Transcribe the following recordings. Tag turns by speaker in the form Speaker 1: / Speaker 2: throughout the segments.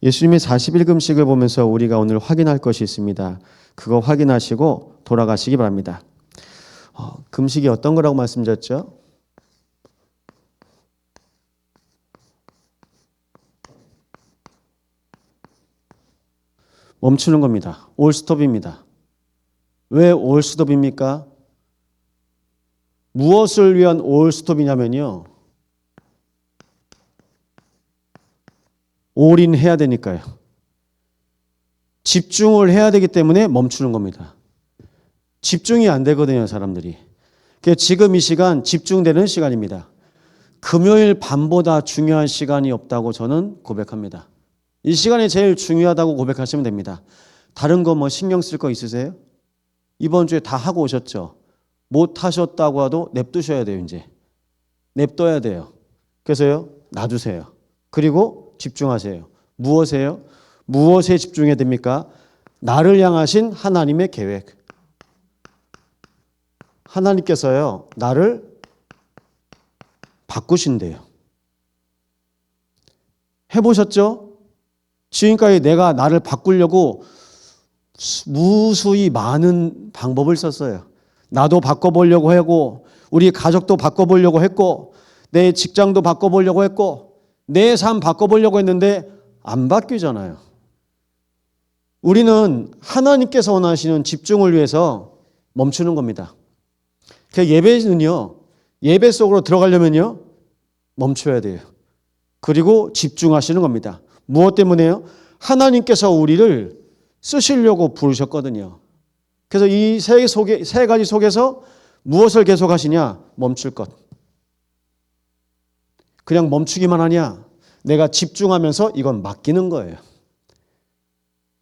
Speaker 1: 예수님의 40일 금식을 보면서 우리가 오늘 확인할 것이 있습니다. 그거 확인하시고 돌아가시기 바랍니다. 금식이 어떤 거라고 말씀드렸죠? 멈추는 겁니다. 올스톱입니다. 왜 올스톱입니까? 무엇을 위한 올스톱이냐면요. 올인해야 되니까요. 집중을 해야 되기 때문에 멈추는 겁니다. 집중이 안 되거든요, 사람들이. 그래서 지금 이 시간 집중되는 시간입니다. 금요일 밤보다 중요한 시간이 없다고 저는 고백합니다. 이 시간이 제일 중요하다고 고백하시면 됩니다. 다른 거 뭐 신경 쓸 거 있으세요? 이번 주에 다 하고 오셨죠? 못 하셨다고 해도 냅두셔야 돼요, 이제. 냅둬야 돼요. 그래서요, 놔두세요. 그리고 집중하세요. 무엇에요? 무엇에 집중해야 됩니까? 나를 향하신 하나님의 계획. 하나님께서요, 나를 바꾸신대요. 해보셨죠? 지금까지 내가 나를 바꾸려고 무수히 많은 방법을 썼어요. 나도 바꿔보려고 하고, 우리 가족도 바꿔보려고 했고, 내 직장도 바꿔보려고 했고, 내 삶 바꿔보려고 했는데 안 바뀌잖아요. 우리는 하나님께서 원하시는 집중을 위해서 멈추는 겁니다. 그 예배는요, 예배 속으로 들어가려면요, 멈춰야 돼요. 그리고 집중하시는 겁니다. 무엇 때문에요? 하나님께서 우리를 쓰시려고 부르셨거든요. 그래서 이 세 가지 속에서 무엇을 계속 하시냐? 멈출 것. 그냥 멈추기만 하냐? 내가 집중하면서 이건 맡기는 거예요.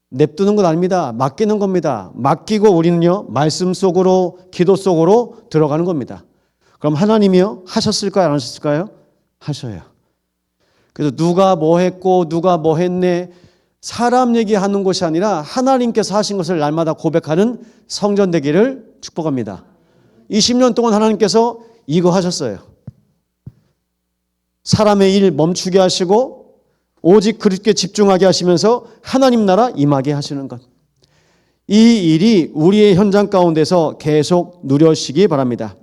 Speaker 1: 냅두는 건 아닙니다. 맡기는 겁니다. 맡기고 우리는요, 말씀 속으로, 기도 속으로 들어가는 겁니다. 그럼 하나님이요, 하셨을까요? 안 하셨을까요? 하셔요. 그래서 누가 뭐 했고, 누가 뭐 했네, 사람 얘기하는 것이 아니라 하나님께서 하신 것을 날마다 고백하는 성전 되기를 축복합니다. 20년 동안 하나님께서 이거 하셨어요. 사람의 일 멈추게 하시고 오직 그렇게 집중하게 하시면서 하나님 나라 임하게 하시는 것. 이 일이 우리의 현장 가운데서 계속 누려지기 바랍니다.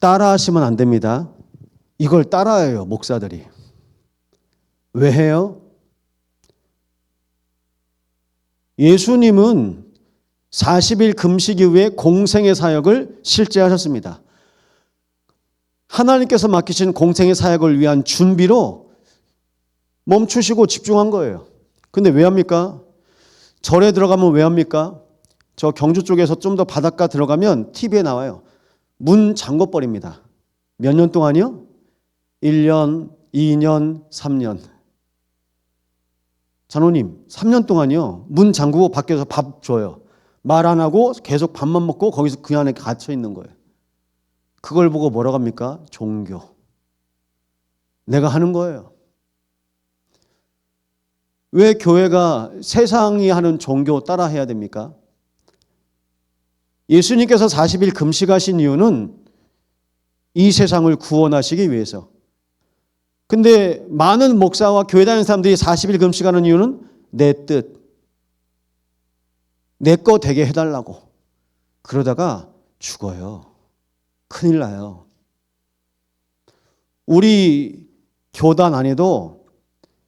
Speaker 1: 따라하시면 안 됩니다. 이걸 따라해요, 목사들이. 왜 해요? 예수님은 40일 금식 이후에 공생의 사역을 실제 하셨습니다. 하나님께서 맡기신 공생의 사역을 위한 준비로 멈추시고 집중한 거예요. 근데 왜 합니까? 절에 들어가면 왜 합니까? 저 경주 쪽에서 좀 더 바닷가 들어가면 TV에 나와요. 문 잠궈버립니다. 몇 년 동안이요? 1년, 2년, 3년. 장로님, 3년 동안이요. 문 잠그고 밖에서 밥 줘요. 말 안 하고 계속 밥만 먹고 거기서 그 안에 갇혀 있는 거예요. 그걸 보고 뭐라고 합니까? 종교. 내가 하는 거예요. 왜 교회가 세상이 하는 종교 따라 해야 됩니까? 예수님께서 40일 금식하신 이유는 이 세상을 구원하시기 위해서. 근데 많은 목사와 교회 다니는 사람들이 40일 금식하는 이유는 내 뜻, 내 거 되게 해달라고. 그러다가 죽어요. 큰일 나요. 우리 교단 안에도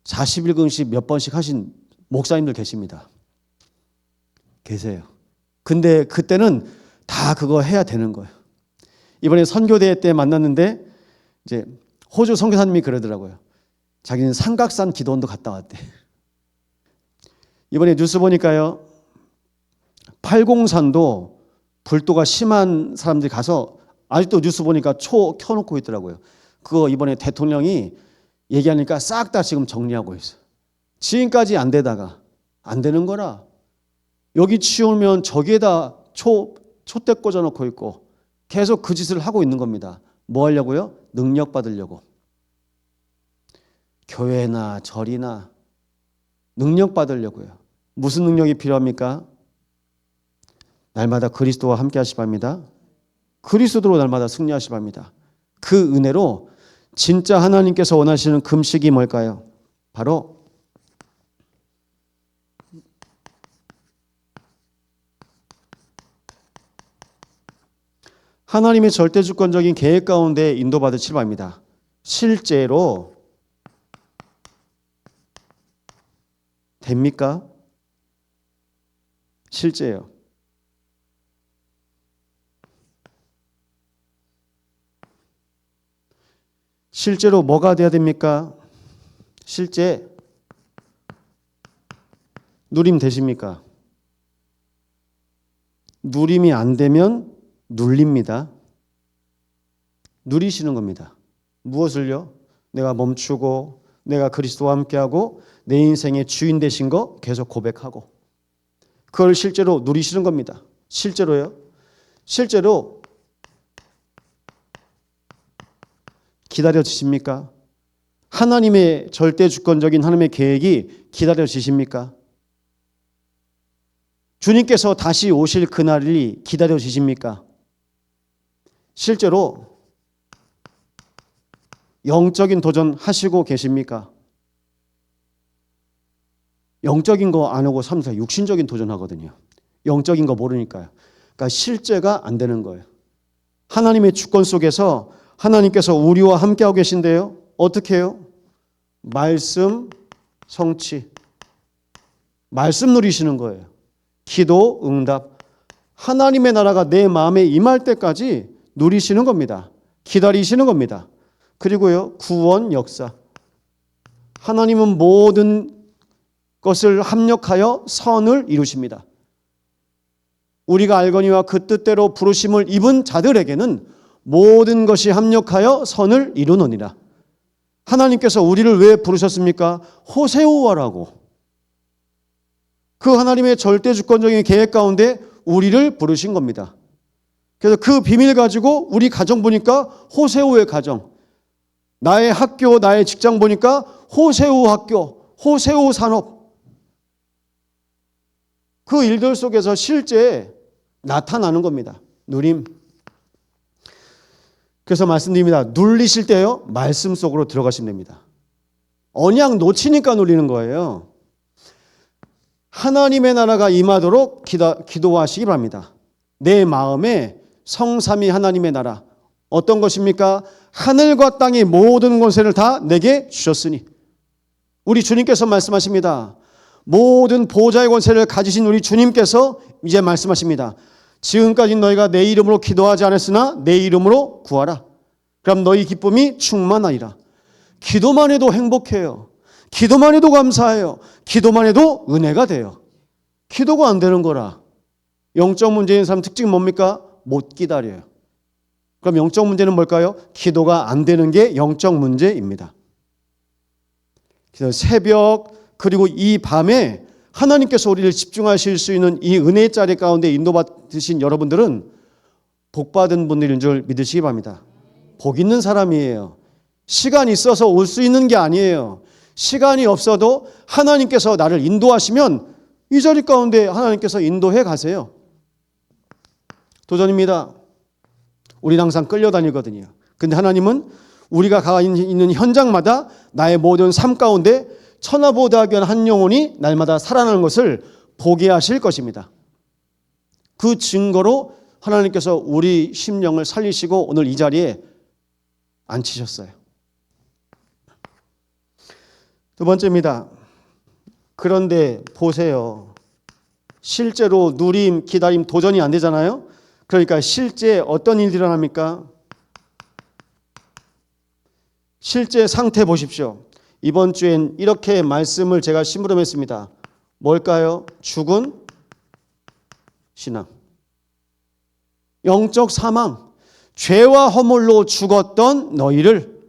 Speaker 1: 40일 금식 몇 번씩 하신 목사님들 계십니다. 계세요. 근데 그때는 다 그거 해야 되는 거예요. 이번에 선교대회 때 만났는데 이제 호주 선교사님이 그러더라고요. 자기는 삼각산 기도원도 갔다 왔대. 이번에 뉴스 보니까요. 팔공산도 불도가 심한 사람들이 가서 아직도 뉴스 보니까 초 켜놓고 있더라고요. 그거 이번에 대통령이 얘기하니까 싹 다 지금 정리하고 있어요. 지금까지 안 되다가 안 되는 거라. 여기 치우면 저기에다 촛대 꽂아놓고 있고 계속 그 짓을 하고 있는 겁니다. 뭐 하려고요? 능력 받으려고. 교회나 절이나 능력 받으려고요. 무슨 능력이 필요합니까? 날마다 그리스도와 함께 하시 바랍니다. 그리스도로 날마다 승리하시 바랍니다. 그 은혜로 진짜 하나님께서 원하시는 금식이 뭘까요? 바로 하나님의 절대주권적인 계획 가운데 인도받으시기 바랍니다. 실제로 됩니까? 실제요. 실제로 뭐가 돼야 됩니까? 실제 누림 되십니까? 누림이 안 되면 눌립니다. 누리시는 겁니다. 무엇을요? 내가 멈추고 내가 그리스도와 함께하고 내 인생의 주인 되신 거 계속 고백하고 그걸 실제로 누리시는 겁니다. 실제로요. 실제로 기다려지십니까? 하나님의 절대주권적인 하나님의 계획이 기다려지십니까? 주님께서 다시 오실 그날이 기다려지십니까? 실제로 영적인 도전 하시고 계십니까? 영적인 거 안 하고 삶에서 육신적인 도전하거든요. 영적인 거 모르니까요. 그러니까 실제가 안 되는 거예요. 하나님의 주권 속에서 하나님께서 우리와 함께하고 계신데요. 어떻게 해요? 말씀 성취. 말씀 누리시는 거예요. 기도 응답. 하나님의 나라가 내 마음에 임할 때까지 누리시는 겁니다. 기다리시는 겁니다. 그리고요, 구원 역사. 하나님은 모든 것을 합력하여 선을 이루십니다. 우리가 알거니와 그 뜻대로 부르심을 입은 자들에게는 모든 것이 합력하여 선을 이루느니라. 하나님께서 우리를 왜 부르셨습니까? 호세오와라고. 그 하나님의 절대주권적인 계획 가운데 우리를 부르신 겁니다. 그래서 그 비밀 가지고 우리 가정 보니까 호세오의 가정, 나의 학교, 나의 직장 보니까 호세오 학교, 호세오 산업. 그 일들 속에서 실제 나타나는 겁니다. 누림. 그래서 말씀드립니다. 눌리실 때요, 말씀 속으로 들어가시면 됩니다. 언약 놓치니까 눌리는 거예요. 하나님의 나라가 임하도록 기도하시기 바랍니다. 내 마음에 성삼위 하나님의 나라. 어떤 것입니까? 하늘과 땅의 모든 권세를 다 내게 주셨으니. 우리 주님께서 말씀하십니다. 모든 보좌의 권세를 가지신 우리 주님께서 이제 말씀하십니다. 지금까지 너희가 내 이름으로 기도하지 않았으나 내 이름으로 구하라. 그럼 너희 기쁨이 충만하리라. 기도만 해도 행복해요. 기도만 해도 감사해요. 기도만 해도 은혜가 돼요. 기도가 안 되는 거라. 영적 문제인 사람 특징은 뭡니까? 못 기다려요. 그럼 영적 문제는 뭘까요? 기도가 안 되는 게 영적 문제입니다. 그래서 새벽 그리고 이 밤에 하나님께서 우리를 집중하실 수 있는 이 은혜의 자리 가운데 인도받으신 여러분들은 복받은 분들인 줄 믿으시기 바랍니다. 복 있는 사람이에요. 시간이 있어서 올 수 있는 게 아니에요. 시간이 없어도 하나님께서 나를 인도하시면 이 자리 가운데 하나님께서 인도해 가세요. 도전입니다. 우리는 항상 끌려다니거든요. 근데 하나님은 우리가 가 있는 현장마다 나의 모든 삶 가운데 천하보다 귀한 한 영혼이 날마다 살아나는 것을 보게 하실 것입니다. 그 증거로 하나님께서 우리 심령을 살리시고 오늘 이 자리에 앉히셨어요. 두 번째입니다. 그런데 보세요. 실제로 누림, 기다림, 도전이 안 되잖아요. 그러니까 실제 어떤 일이 일어납니까? 실제 상태 보십시오. 이번 주엔 이렇게 말씀을 제가 심부름했습니다. 뭘까요? 죽은 신앙. 영적 사망. 죄와 허물로 죽었던 너희를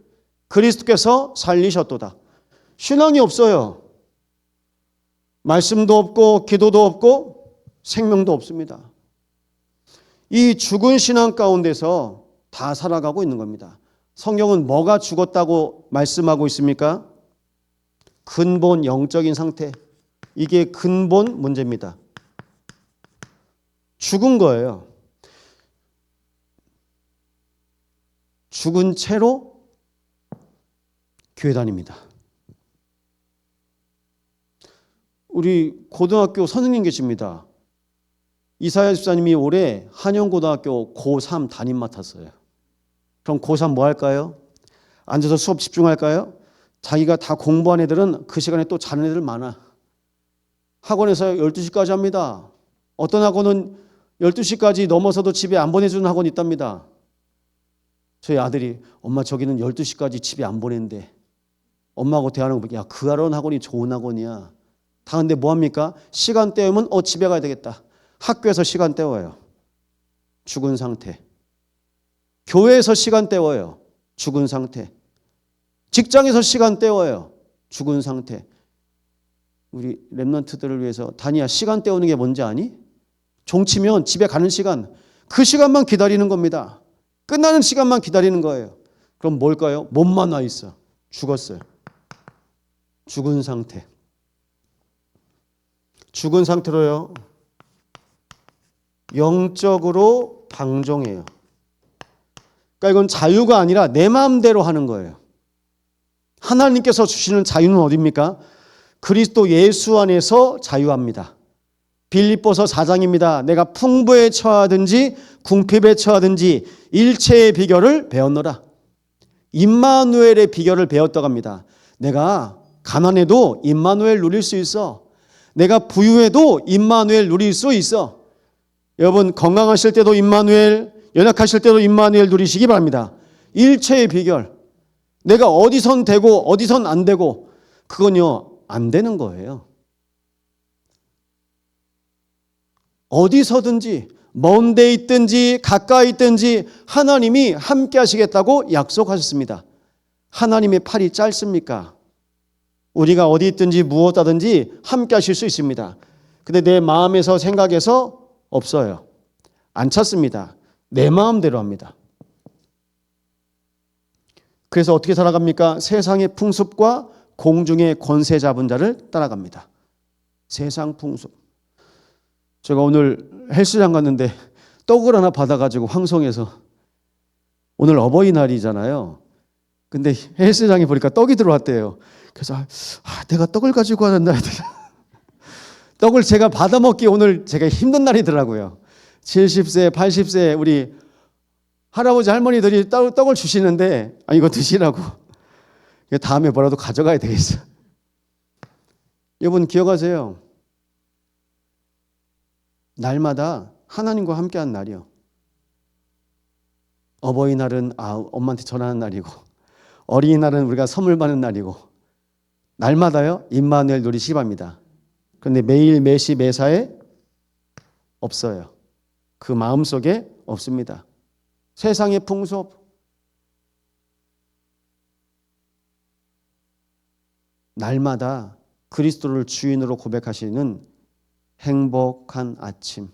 Speaker 1: 그리스도께서 살리셨도다. 신앙이 없어요. 말씀도 없고 기도도 없고 생명도 없습니다. 이 죽은 신앙 가운데서 다 살아가고 있는 겁니다. 성경은 뭐가 죽었다고 말씀하고 있습니까? 근본 영적인 상태. 이게 근본 문제입니다. 죽은 거예요. 죽은 채로 교회 다닙니다. 우리 고등학교 선생님 계십니다. 이사야 집사님이 올해 한영고등학교 고3 담임 맡았어요. 그럼 고3 뭐 할까요? 앉아서 수업 집중할까요? 자기가 다 공부한 애들은 그 시간에 또 자는 애들 많아. 학원에서 12시까지 합니다. 어떤 학원은 12시까지 넘어서도 집에 안 보내주는 학원이 있답니다. 저희 아들이 엄마 저기는 12시까지 집에 안 보낸대. 엄마하고 대화하는 거 보니까 야, 그 학원이 좋은 학원이야. 다 근데 뭐합니까? 시간 때우면 집에 가야 되겠다. 학교에서 시간 때워요. 죽은 상태. 교회에서 시간 때워요. 죽은 상태. 직장에서 시간 때워요. 죽은 상태. 우리 랩런트들을 위해서 다니야 시간 때우는 게 뭔지 아니? 종치면 집에 가는 시간 그 시간만 기다리는 겁니다. 끝나는 시간만 기다리는 거예요. 그럼 뭘까요? 몸만 와 있어. 죽었어요. 죽은 상태. 죽은 상태로요. 영적으로 방종해요. 그러니까 이건 자유가 아니라 내 마음대로 하는 거예요. 하나님께서 주시는 자유는 어디입니까? 그리스도 예수 안에서 자유합니다. 빌립보서 4장입니다. 내가 풍부에 처하든지 궁핍에 처하든지 일체의 비결을 배웠노라. 임마누엘의 비결을 배웠다고 합니다. 내가 가난해도 임마누엘 누릴 수 있어. 내가 부유해도 임마누엘 누릴 수 있어. 여러분 건강하실 때도 임마누엘, 연약하실 때도 임마누엘 누리시기 바랍니다. 일체의 비결. 내가 어디선 되고 어디선 안 되고 그건요 안 되는 거예요. 어디서든지 먼 데 있든지 가까이 있든지 하나님이 함께 하시겠다고 약속하셨습니다. 하나님의 팔이 짧습니까? 우리가 어디 있든지 무엇 하든지 함께 하실 수 있습니다. 근데 내 마음에서 생각해서 없어요. 안 찾습니다. 내 마음대로 합니다. 그래서 어떻게 살아갑니까? 세상의 풍습과 공중의 권세 잡은 자를 따라갑니다. 세상 풍습. 제가 오늘 헬스장 갔는데 떡을 하나 받아가지고 황송해서 오늘 어버이날이잖아요. 근데 헬스장에 보니까 떡이 들어왔대요. 그래서 내가 떡을 가지고 하는 날 떡을 제가 받아먹기 오늘 제가 힘든 날이더라고요. 70세, 80세 우리 할아버지 할머니들이 떡을 주시는데 이거 드시라고. 다음에 뭐라도 가져가야 되겠어. 여러분 기억하세요. 날마다 하나님과 함께하는 날이요. 어버이날은 엄마한테 전하는 날이고 어린이날은 우리가 선물 받는 날이고 날마다요 임마누엘 누리시기 바랍니다. 그런데 매일 매시 매사에 없어요. 그 마음속에 없습니다. 세상의 풍습 날마다 그리스도를 주인으로 고백하시는 행복한 아침,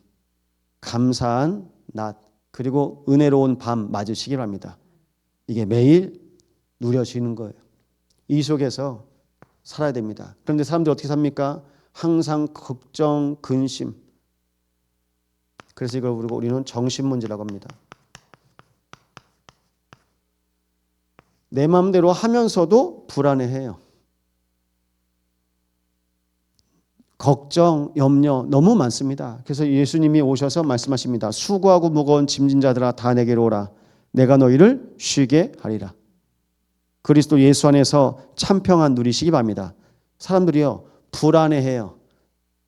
Speaker 1: 감사한 낮, 그리고 은혜로운 밤 맞으시기 바랍니다. 이게 매일 누려지는 거예요. 이 속에서 살아야 됩니다. 그런데 사람들이 어떻게 삽니까? 항상 걱정, 근심. 그래서 이걸 우리는 정신문제라고 합니다. 내 마음대로 하면서도 불안해해요. 걱정, 염려 너무 많습니다. 그래서 예수님이 오셔서 말씀하십니다. 수고하고 무거운 짐진 자들아 다 내게로 오라. 내가 너희를 쉬게 하리라. 그리스도 예수 안에서 참 평안 누리시기 바랍니다. 사람들이요 불안해해요.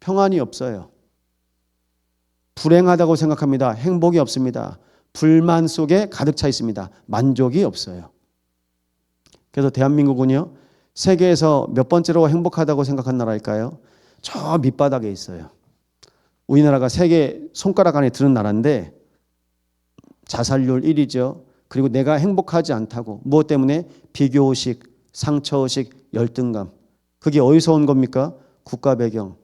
Speaker 1: 평안이 없어요. 불행하다고 생각합니다. 행복이 없습니다. 불만 속에 가득 차 있습니다. 만족이 없어요. 그래서 대한민국은요 세계에서 몇 번째로 행복하다고 생각한 나라일까요? 저 밑바닥에 있어요. 우리나라가 세계 손가락 안에 드는 나라인데 자살률 1위죠. 그리고 내가 행복하지 않다고. 무엇 때문에? 비교의식, 상처의식, 열등감. 그게 어디서 온 겁니까? 국가 배경,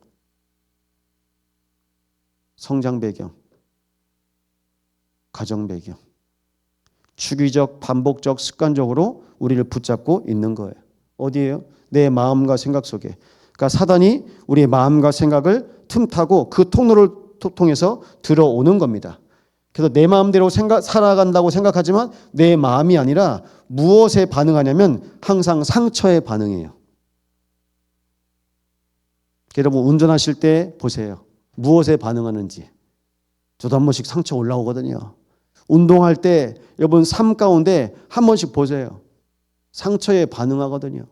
Speaker 1: 성장 배경, 가정 배경. 주기적, 반복적, 습관적으로 우리를 붙잡고 있는 거예요. 어디예요? 내 마음과 생각 속에. 그러니까 사단이 우리의 마음과 생각을 틈타고 그 통로를 통해서 들어오는 겁니다. 그래서 내 마음대로 살아간다고 생각하지만 내 마음이 아니라 무엇에 반응하냐면 항상 상처에 반응해요. 여러분 운전하실 때 보세요. 무엇에 반응하는지. 저도 한 번씩 상처 올라오거든요. 운동할 때 여러분 삶 가운데 한 번씩 보세요. 상처에 반응하거든요.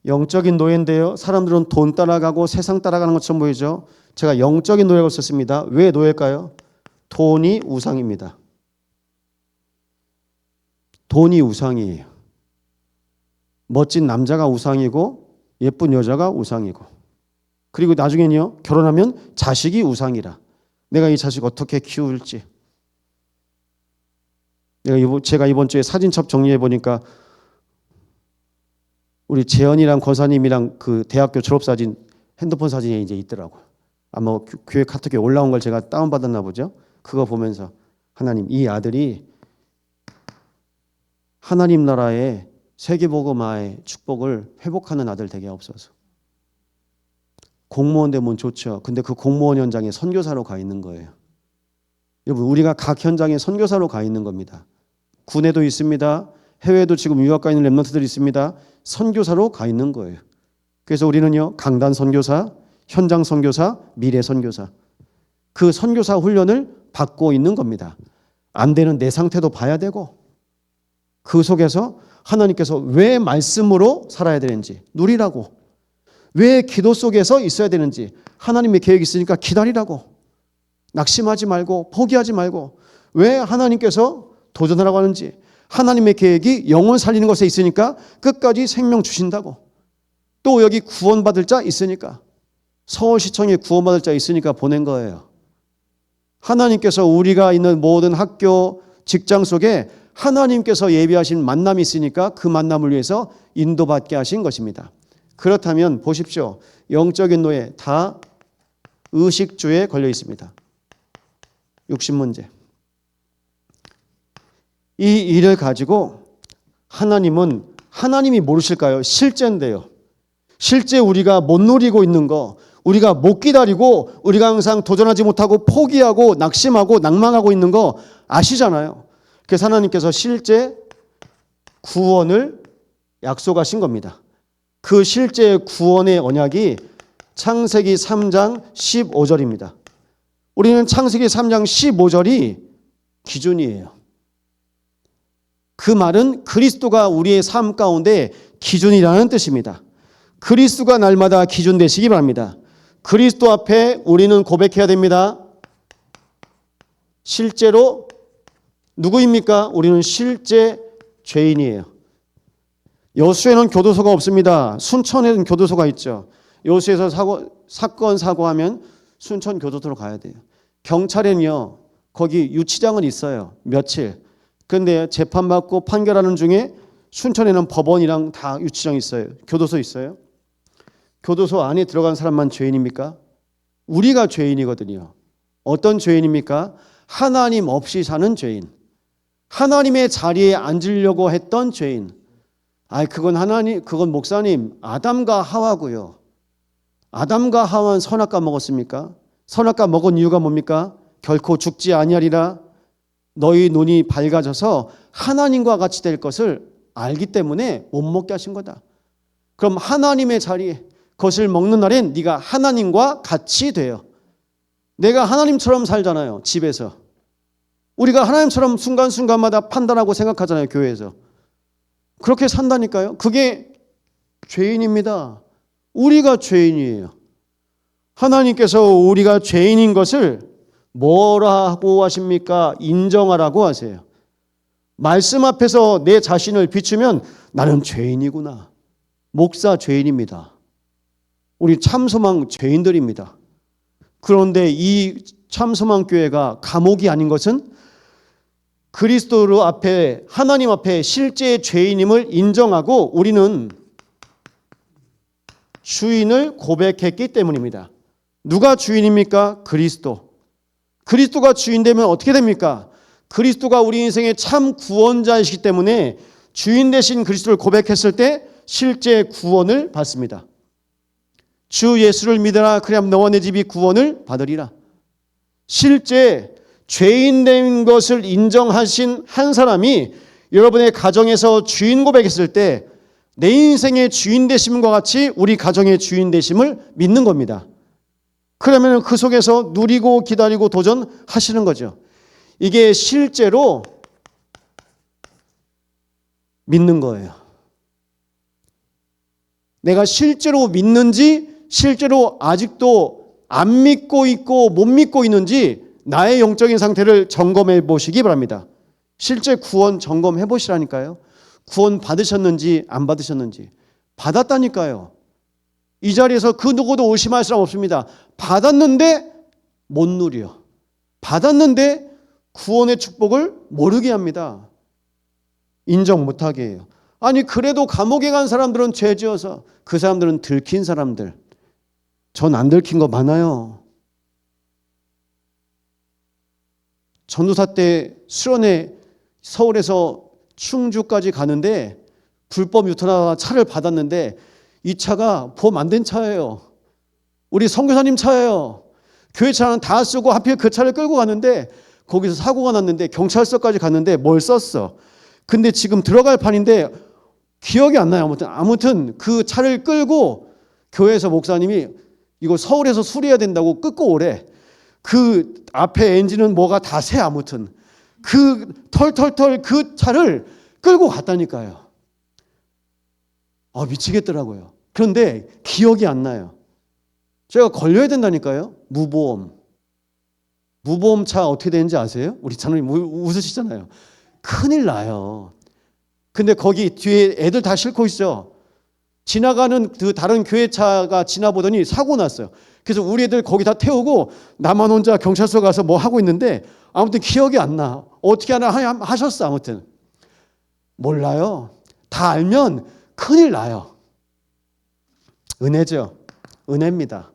Speaker 1: 영적인 노예인데요. 사람들은 돈 따라가고 세상 따라가는 것처럼 보이죠. 제가 영적인 노예라고 썼습니다. 왜 노예일까요? 돈이 우상입니다. 돈이 우상이에요. 멋진 남자가 우상이고 예쁜 여자가 우상이고 그리고 나중에는요. 결혼하면 자식이 우상이라. 내가 이 자식 어떻게 키울지. 제가 이번 주에 사진첩 정리해 보니까 우리 재현이랑 권사님이랑 그 대학교 졸업사진 핸드폰 사진에 이제 있더라고요. 아마 교회 카톡에 올라온 걸 제가 다운받았나 보죠. 그거 보면서 하나님 이 아들이 하나님 나라의 세계복음화의 축복을 회복하는 아들 되게 없어서. 공무원 되면 좋죠. 근데 그 공무원 현장에 선교사로 가 있는 거예요. 여러분 우리가 각 현장에 선교사로 가 있는 겁니다. 군에도 있습니다. 해외에도 지금 유학 가 있는 랩런트들이 있습니다. 선교사로 가 있는 거예요. 그래서 우리는요. 강단 선교사, 현장 선교사, 미래 선교사. 그 선교사 훈련을 받고 있는 겁니다. 안 되는 내 상태도 봐야 되고 그 속에서 하나님께서 왜 말씀으로 살아야 되는지 누리라고 왜 기도 속에서 있어야 되는지 하나님의 계획이 있으니까 기다리라고 낙심하지 말고 포기하지 말고 왜 하나님께서 도전하라고 하는지 하나님의 계획이 영혼 살리는 것에 있으니까 끝까지 생명 주신다고 또 여기 구원받을 자 있으니까 서울시청에 구원받을 자 있으니까 보낸 거예요. 하나님께서 우리가 있는 모든 학교, 직장 속에 하나님께서 예비하신 만남이 있으니까 그 만남을 위해서 인도받게 하신 것입니다. 그렇다면 보십시오. 영적인 노예 다 의식주에 걸려 있습니다. 육신문제. 이 일을 가지고 하나님이 모르실까요? 실제인데요. 실제 우리가 못 누리고 있는 거, 우리가 못 기다리고 우리가 항상 도전하지 못하고 포기하고 낙심하고 낭망하고 있는 거 아시잖아요. 그래서 하나님께서 실제 구원을 약속하신 겁니다. 그 실제 구원의 언약이 창세기 3장 15절입니다. 우리는 창세기 3장 15절이 기준이에요. 그 말은 그리스도가 우리의 삶 가운데 기준이라는 뜻입니다. 그리스도가 날마다 기준 되시기 바랍니다. 그리스도 앞에 우리는 고백해야 됩니다. 실제로 누구입니까? 우리는 실제 죄인이에요. 여수에는 교도소가 없습니다. 순천에는 교도소가 있죠. 여수에서 사건 사고하면 순천 교도소로 가야 돼요. 경찰에는요. 거기 유치장은 있어요. 며칠. 그런데 재판받고 판결하는 중에 순천에는 법원이랑 다 유치장 있어요. 교도소 있어요. 교도소 안에 들어간 사람만 죄인입니까? 우리가 죄인이거든요. 어떤 죄인입니까? 하나님 없이 사는 죄인. 하나님의 자리에 앉으려고 했던 죄인. 그건 목사님, 아담과 하와고요. 아담과 하와는 선악과 먹었습니까? 선악과 먹은 이유가 뭡니까? 결코 죽지 아니하리라. 너희 눈이 밝아져서 하나님과 같이 될 것을 알기 때문에 못 먹게 하신 거다. 그럼 하나님의 자리에 그것을 먹는 날엔 네가 하나님과 같이 돼요. 내가 하나님처럼 살잖아요. 집에서. 우리가 하나님처럼 순간순간마다 판단하고 생각하잖아요. 교회에서. 그렇게 산다니까요. 그게 죄인입니다. 우리가 죄인이에요. 하나님께서 우리가 죄인인 것을 뭐라고 하십니까? 인정하라고 하세요. 말씀 앞에서 내 자신을 비추면 나는 죄인이구나. 목사 죄인입니다. 우리 참소망 죄인들입니다. 그런데 이 참소망 교회가 감옥이 아닌 것은 그리스도 앞에 하나님 앞에 실제 죄인임을 인정하고 우리는 주인을 고백했기 때문입니다. 누가 주인입니까? 그리스도. 그리스도가 주인 되면 어떻게 됩니까? 그리스도가 우리 인생의 참 구원자이시기 때문에 주인 되신 그리스도를 고백했을 때 실제 구원을 받습니다. 주 예수를 믿으라 그리하면 너와 내 집이 구원을 받으리라. 실제 죄인 된 것을 인정하신 한 사람이 여러분의 가정에서 주인 고백했을 때 내 인생의 주인 되심과 같이 우리 가정의 주인 되심을 믿는 겁니다. 그러면 그 속에서 누리고 기다리고 도전하시는 거죠. 이게 실제로 믿는 거예요. 내가 실제로 믿는지, 실제로 아직도 안 믿고 있고 못 믿고 있는지 나의 영적인 상태를 점검해 보시기 바랍니다. 실제 구원 점검해 보시라니까요. 구원 받으셨는지 안 받으셨는지. 받았다니까요. 이 자리에서 그 누구도 의심할 사람 없습니다. 받았는데 못 누려. 받았는데 구원의 축복을 모르게 합니다. 인정 못하게 해요. 아니 그래도 감옥에 간 사람들은 죄 지어서 그 사람들은 들킨 사람들. 전 안 들킨 거 많아요. 전도사 때 수련회 서울에서 충주까지 가는데 불법 유턴하다가 차를 받았는데 이 차가 보험 안 된 차예요. 우리 선교사님 차예요. 교회 차는 다 쓰고 하필 그 차를 끌고 갔는데 거기서 사고가 났는데 경찰서까지 갔는데 뭘 썼어. 근데 지금 들어갈 판인데 기억이 안 나요. 아무튼 그 차를 끌고 교회에서 목사님이 이거 서울에서 수리해야 된다고 끌고 오래. 그 앞에 엔진은 뭐가 다 새. 아무튼 그 털털털 그 차를 끌고 갔다니까요. 미치겠더라고요. 그런데 기억이 안 나요. 제가 걸려야 된다니까요. 무보험차 어떻게 되는지 아세요? 우리 장로님 웃으시잖아요. 큰일 나요. 근데 거기 뒤에 애들 다 싣고 있죠. 지나가는 그 다른 교회차가 지나보더니 사고 났어요. 그래서 우리 애들 거기 다 태우고 나만 혼자 경찰서 가서 뭐 하고 있는데 아무튼 기억이 안 나. 어떻게 하나 하셨어. 아무튼 몰라요. 다 알면 큰일 나요. 은혜죠. 은혜입니다.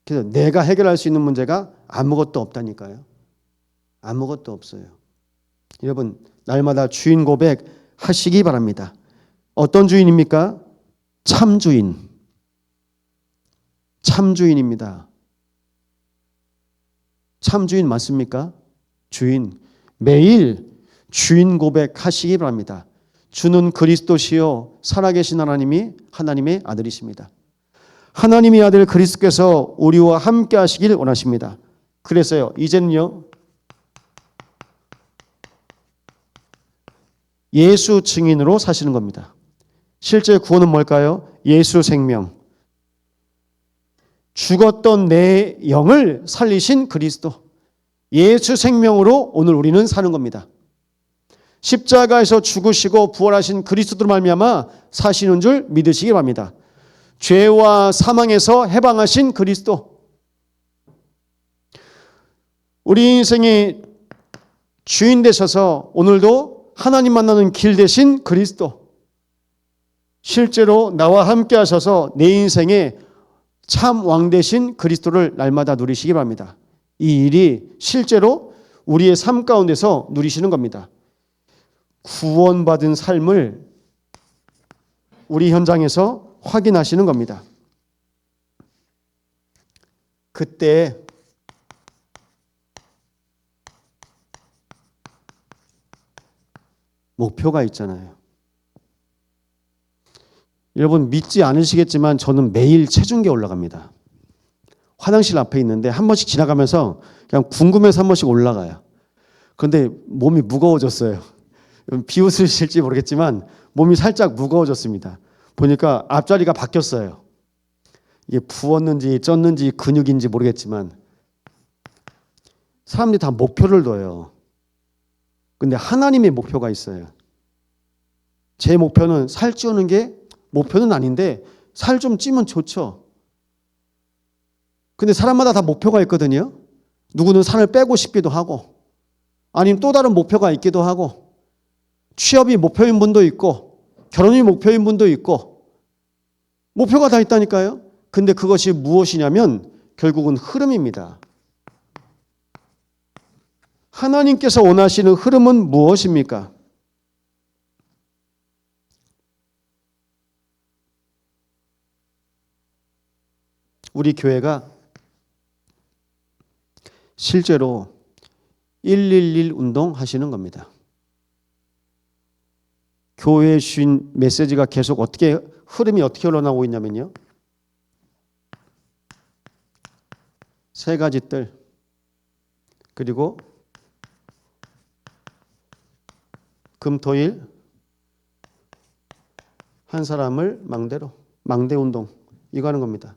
Speaker 1: 그래서 내가 해결할 수 있는 문제가 아무것도 없다니까요. 아무것도 없어요. 여러분 날마다 주인 고백 하시기 바랍니다. 어떤 주인입니까? 참 주인. 참 주인입니다. 참 주인 맞습니까? 주인. 매일 주인 고백하시기 바랍니다. 주는 그리스도시요 살아계신 하나님의 아들이십니다. 하나님의 아들 그리스도께서 우리와 함께 하시길 원하십니다. 그래서요 이제는요 예수 증인으로 사시는 겁니다. 실제 구원은 뭘까요? 예수 생명. 죽었던 내 영을 살리신 그리스도. 예수 생명으로 오늘 우리는 사는 겁니다. 십자가에서 죽으시고 부활하신 그리스도로 말미암아 사시는 줄 믿으시기 바랍니다. 죄와 사망에서 해방하신 그리스도. 우리 인생의 주인 되셔서 오늘도 하나님 만나는 길 되신 그리스도. 실제로 나와 함께 하셔서 내 인생의 참 왕 되신 그리스도를 날마다 누리시기 바랍니다. 이 일이 실제로 우리의 삶 가운데서 누리시는 겁니다. 구원받은 삶을 우리 현장에서 확인하시는 겁니다. 그때 목표가 있잖아요. 여러분 믿지 않으시겠지만 저는 매일 체중계 올라갑니다. 화장실 앞에 있는데 한 번씩 지나가면서 그냥 궁금해서 한 번씩 올라가요. 그런데 몸이 무거워졌어요. 비웃으실지 모르겠지만 몸이 살짝 무거워졌습니다. 보니까 앞자리가 바뀌었어요. 이게 부었는지 쪘는지 근육인지 모르겠지만 사람들이 다 목표를 둬요. 근데 하나님의 목표가 있어요. 제 목표는 살 찌우는 게 목표는 아닌데 살 좀 찌면 좋죠. 근데 사람마다 다 목표가 있거든요. 누구는 살을 빼고 싶기도 하고 아니면 또 다른 목표가 있기도 하고 취업이 목표인 분도 있고 결혼이 목표인 분도 있고 목표가 다 있다니까요. 근데 그것이 무엇이냐면 결국은 흐름입니다. 하나님께서 원하시는 흐름은 무엇입니까? 우리 교회가 실제로 111 운동 하시는 겁니다. 교회에 주신 메시지가 계속 흐름이 어떻게 흘러나오고 있냐면요. 세 가지 뜰, 그리고 금토일 한 사람을 망대로, 망대 운동, 이거 하는 겁니다.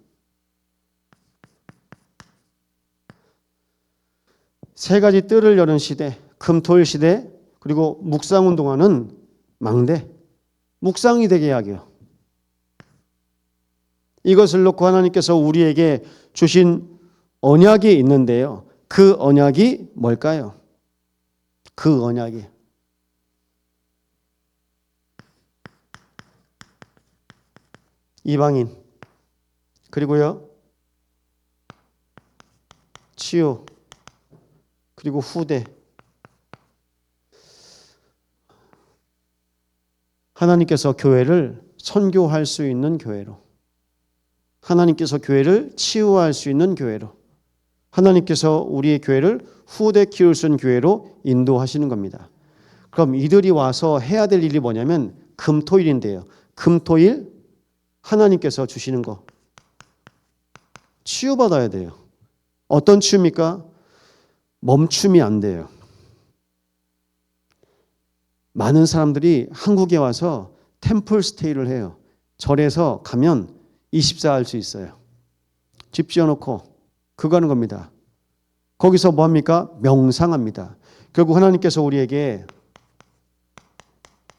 Speaker 1: 세 가지 뜰을 여는 시대, 금토일 시대, 그리고 묵상 운동하는 망대, 묵상이 되게 하게요. 이것을 놓고 하나님께서 우리에게 주신 언약이 있는데요. 그 언약이 뭘까요? 그 언약이 이방인, 그리고요 치유, 그리고 후대. 하나님께서 교회를 선교할 수 있는 교회로, 하나님께서 교회를 치유할 수 있는 교회로, 하나님께서 우리의 교회를 후대 키울 수 있는 교회로 인도하시는 겁니다. 그럼 이들이 와서 해야 될 일이 뭐냐면 금토일인데요. 금토일 하나님께서 주시는 거 치유받아야 돼요. 어떤 치유입니까? 멈춤이 안 돼요. 많은 사람들이 한국에 와서 템플 스테이를 해요. 절에서 가면 24 할 수 있어요. 집 지어놓고 그거 하는 겁니다. 거기서 뭐 합니까? 명상합니다. 결국 하나님께서 우리에게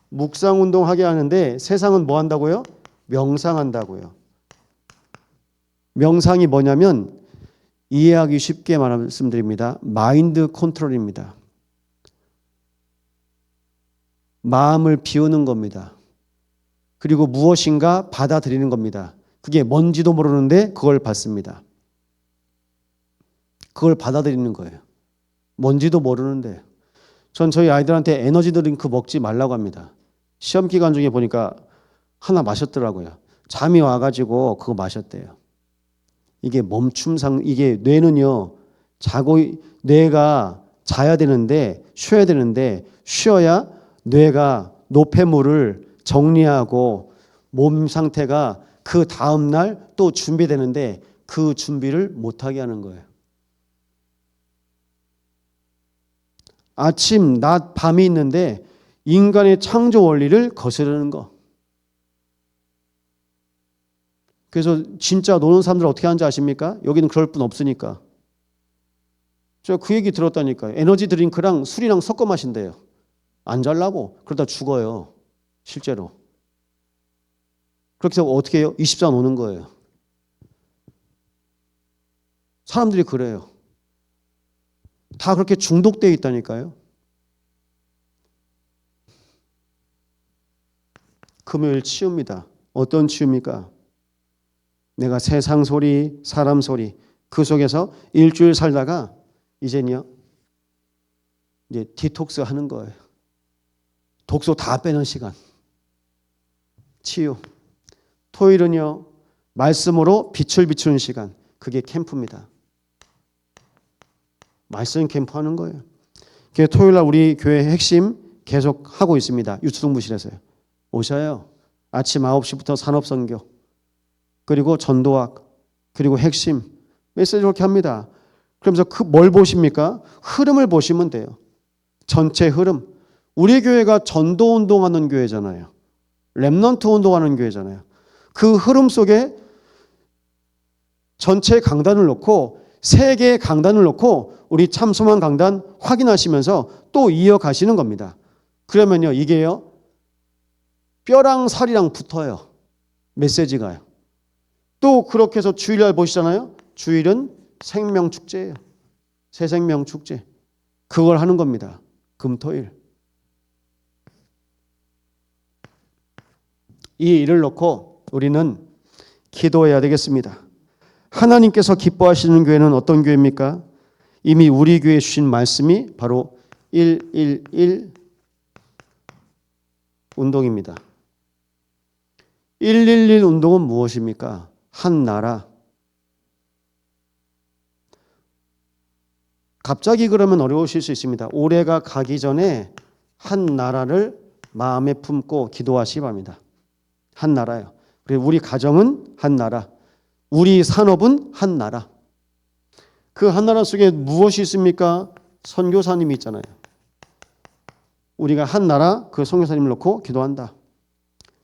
Speaker 1: 묵상 운동하게 하는데 세상은 뭐 한다고요? 명상한다고요. 명상이 뭐냐면 이해하기 쉽게 말씀드립니다. 마인드 컨트롤입니다. 마음을 비우는 겁니다. 그리고 무엇인가 받아들이는 겁니다. 그게 뭔지도 모르는데 그걸 받습니다. 그걸 받아들이는 거예요. 뭔지도 모르는데. 전 저희 아이들한테 에너지 드링크 먹지 말라고 합니다. 시험 기간 중에 보니까 하나 마셨더라고요. 잠이 와가지고 그거 마셨대요. 이게 이게 뇌는요, 뇌가 자야 되는데, 쉬어야 되는데, 쉬어야 뇌가 노폐물을 정리하고 몸 상태가 그 다음날 또 준비되는데 그 준비를 못하게 하는 거예요. 아침, 낮, 밤이 있는데 인간의 창조 원리를 거스르는 거. 그래서 진짜 노는 사람들 어떻게 하는지 아십니까? 여기는 그럴 분 없으니까. 제가 그 얘기 들었다니까요. 에너지 드링크랑 술이랑 섞어 마신대요. 안 잘라고. 그러다 죽어요. 실제로. 그렇게 해서 어떻게 해요? 24 노는 거예요. 사람들이 그래요. 다 그렇게 중독되어 있다니까요. 금요일 치유입니다. 어떤 치유입니까? 내가 세상 소리, 사람 소리 그 속에서 일주일 살다가 이제는요. 이제 디톡스 하는 거예요. 독소 다 빼는 시간. 치유. 토요일은요. 말씀으로 빛을 비추는 시간. 그게 캠프입니다. 말씀 캠프 하는 거예요. 토요일 날 우리 교회 핵심 계속 하고 있습니다. 유초동부실에서요. 오셔요. 아침 9시부터 산업선교, 그리고 전도학, 그리고 핵심 메시지 그렇게 합니다. 그러면서 뭘 보십니까? 흐름을 보시면 돼요. 전체 흐름. 우리 교회가 전도 운동하는 교회잖아요. 렘넌트 운동하는 교회잖아요. 그 흐름 속에 전체 강단을 놓고 세 개의 강단을 놓고 우리 참소만 강단 확인하시면서 또 이어가시는 겁니다. 그러면요, 이게요, 뼈랑 살이랑 붙어요. 메시지가요. 또 그렇게 해서 주일날 보시잖아요. 주일은 생명축제예요. 새생명축제. 그걸 하는 겁니다. 금토일. 이 일을 놓고 우리는 기도해야 되겠습니다. 하나님께서 기뻐하시는 교회는 어떤 교회입니까? 이미 우리 교회에 주신 말씀이 바로 111 운동입니다. 111 운동은 무엇입니까? 한 나라, 갑자기 그러면 어려우실 수 있습니다. 올해가 가기 전에 한 나라를 마음에 품고 기도하시기 바랍니다. 한 나라요. 그리고 우리 가정은 한 나라, 우리 산업은 한 나라. 그 한 나라 속에 무엇이 있습니까? 선교사님이 있잖아요. 우리가 한 나라 그 선교사님을 놓고 기도한다.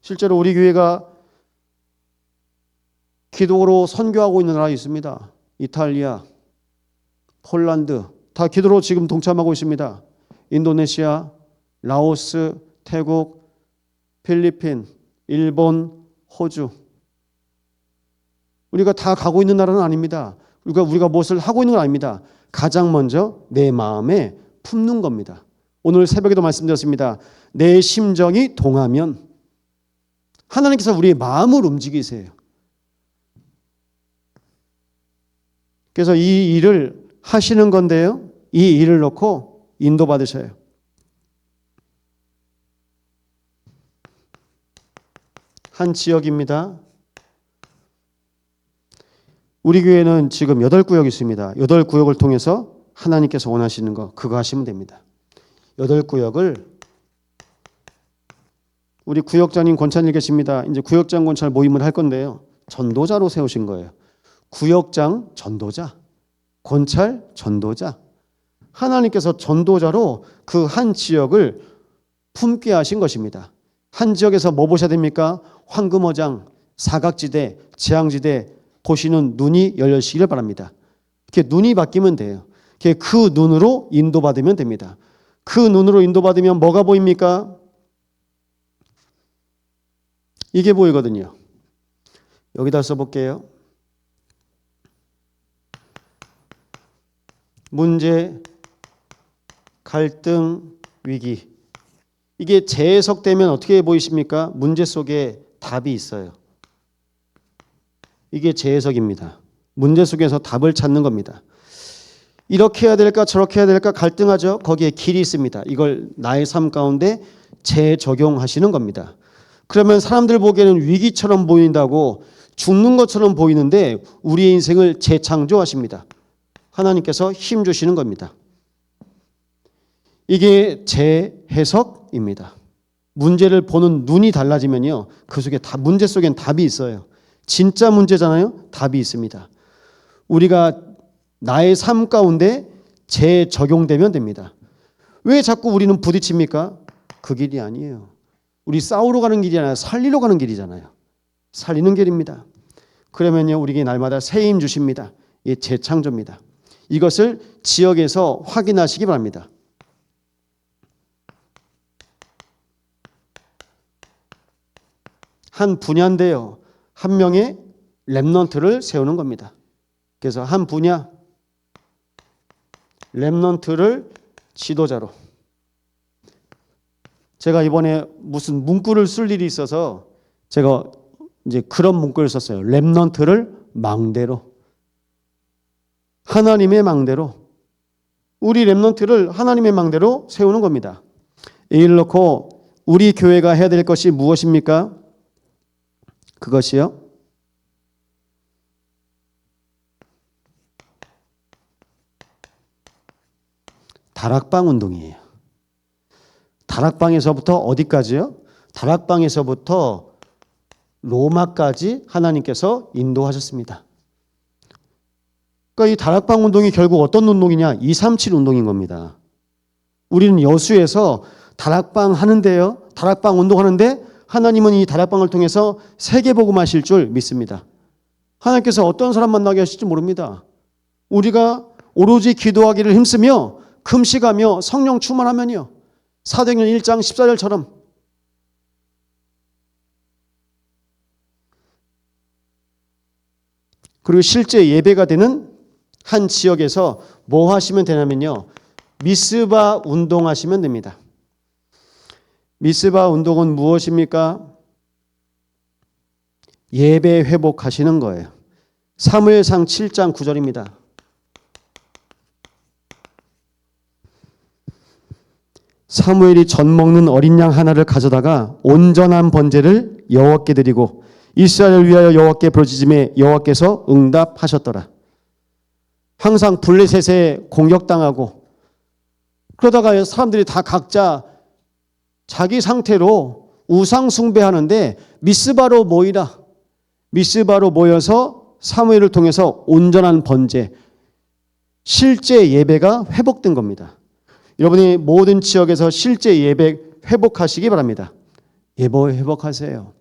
Speaker 1: 실제로 우리 교회가 기도로 선교하고 있는 나라가 있습니다. 이탈리아, 폴란드 다 기도로 지금 동참하고 있습니다. 인도네시아, 라오스, 태국, 필리핀, 일본, 호주. 우리가 다 가고 있는 나라는 아닙니다. 우리가 무엇을 하고 있는 건 아닙니다. 가장 먼저 내 마음에 품는 겁니다. 오늘 새벽에도 말씀드렸습니다. 내 심정이 동하면 하나님께서 우리의 마음을 움직이세요. 그래서 이 일을 하시는 건데요. 이 일을 놓고 인도받으셔요. 한 지역입니다. 우리 교회는 지금 8구역이 있습니다. 8구역을 통해서 하나님께서 원하시는 거 그거 하시면 됩니다. 8구역을 우리 구역장님 권찬일 계십니다. 이제 구역장 권찰 모임을 할 건데요. 전도자로 세우신 거예요. 구역장 전도자, 권찰 전도자. 하나님께서 전도자로 그 한 지역을 품게 하신 것입니다. 한 지역에서 뭐 보셔야 됩니까? 황금어장, 사각지대, 재앙지대 보시는 눈이 열리시기를 바랍니다. 이렇게 눈이 바뀌면 돼요. 그 눈으로 인도받으면 됩니다. 그 눈으로 인도받으면 뭐가 보입니까? 이게 보이거든요. 여기다 써볼게요. 문제, 갈등, 위기. 이게 재해석되면 어떻게 보이십니까? 문제 속에 답이 있어요. 이게 재해석입니다. 문제 속에서 답을 찾는 겁니다. 이렇게 해야 될까 저렇게 해야 될까 갈등하죠. 거기에 길이 있습니다. 이걸 나의 삶 가운데 재적용하시는 겁니다. 그러면 사람들 보기에는 위기처럼 보인다고 죽는 것처럼 보이는데 우리의 인생을 재창조하십니다. 하나님께서 힘 주시는 겁니다. 이게 재해석입니다. 문제를 보는 눈이 달라지면요. 그 속에 문제 속엔 답이 있어요. 진짜 문제잖아요. 답이 있습니다. 우리가 나의 삶 가운데 재적용되면 됩니다. 왜 자꾸 우리는 부딪힙니까? 그 길이 아니에요. 우리 싸우러 가는 길이 아니라 살리러 가는 길이잖아요. 살리는 길입니다. 그러면요. 우리에게 날마다 새 힘 주십니다. 이게 재창조입니다. 이것을 지역에서 확인하시기 바랍니다. 한 분야인데요. 한 명의 렘넌트를 세우는 겁니다. 그래서 한 분야 렘넌트를 지도자로. 제가 이번에 무슨 문구를 쓸 일이 있어서 제가 이제 그런 문구를 썼어요. 렘넌트를 망대로. 하나님의 망대로. 우리 렘넌트를 하나님의 망대로 세우는 겁니다. 이를 놓고 우리 교회가 해야 될 것이 무엇입니까? 그것이요. 다락방 운동이에요. 다락방에서부터 어디까지요? 다락방에서부터 로마까지 하나님께서 인도하셨습니다. 그러니까 이 다락방 운동이 결국 어떤 운동이냐? 237 운동인 겁니다. 우리는 여수에서 다락방 하는데요. 다락방 운동하는데 하나님은 이 다락방을 통해서 세계복음 하실 줄 믿습니다. 하나님께서 어떤 사람 만나게 하실지 모릅니다. 우리가 오로지 기도하기를 힘쓰며 금식하며 성령 충만하면요. 사도행전 1장 14절처럼 그리고 실제 예배가 되는 한 지역에서 뭐 하시면 되냐면요. 미스바 운동하시면 됩니다. 미스바 운동은 무엇입니까? 예배 회복하시는 거예요. 사무엘상 7장 9절입니다. 사무엘이 젖 먹는 어린 양 하나를 가져다가 온전한 번제를 여호와께 드리고 이스라엘을 위하여 여호와께 부르짖음에 여호와께서 응답하셨더라. 항상 블레셋에 공격당하고 그러다가 사람들이 다 각자 자기 상태로 우상 숭배하는데 미스바로 모이라. 미스바로 모여서 사무엘을 통해서 온전한 번제, 실제 예배가 회복된 겁니다. 여러분이 모든 지역에서 실제 예배 회복하시기 바랍니다. 예배 회복하세요.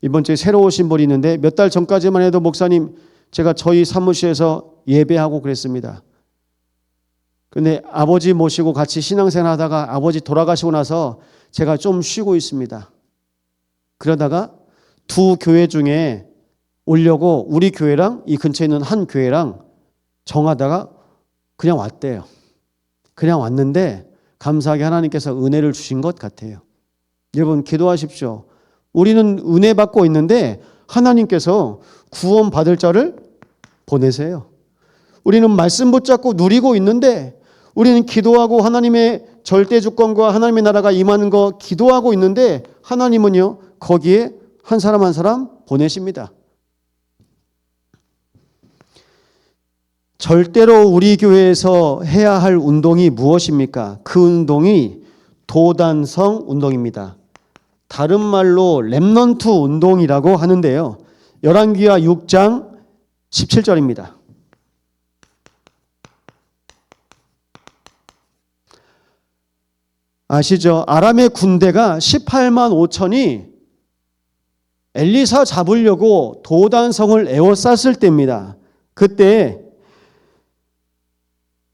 Speaker 1: 이번 주에 새로 오신 분이 있는데 몇 달 전까지만 해도 목사님 제가 저희 사무실에서 예배하고 그랬습니다. 근데 아버지 모시고 같이 신앙생활 하다가 아버지 돌아가시고 나서 제가 좀 쉬고 있습니다. 그러다가 두 교회 중에 오려고 우리 교회랑 이 근처에 있는 한 교회랑 정하다가 그냥 왔대요. 그냥 왔는데 감사하게 하나님께서 은혜를 주신 것 같아요. 여러분 기도하십시오. 우리는 은혜 받고 있는데 하나님께서 구원 받을 자를 보내세요. 우리는 말씀 붙잡고 누리고 있는데 우리는 기도하고 하나님의 절대 주권과 하나님의 나라가 임하는 거 기도하고 있는데 하나님은요 거기에 한 사람 한 사람 보내십니다. 절대로 우리 교회에서 해야 할 운동이 무엇입니까? 그 운동이 도단성 운동입니다. 다른 말로 렘넌트 운동이라고 하는데요. 열왕기하 6장 17절입니다. 아시죠? 아람의 군대가 18만 5천이 엘리사 잡으려고 도단성을 에워쌌을 때입니다. 그때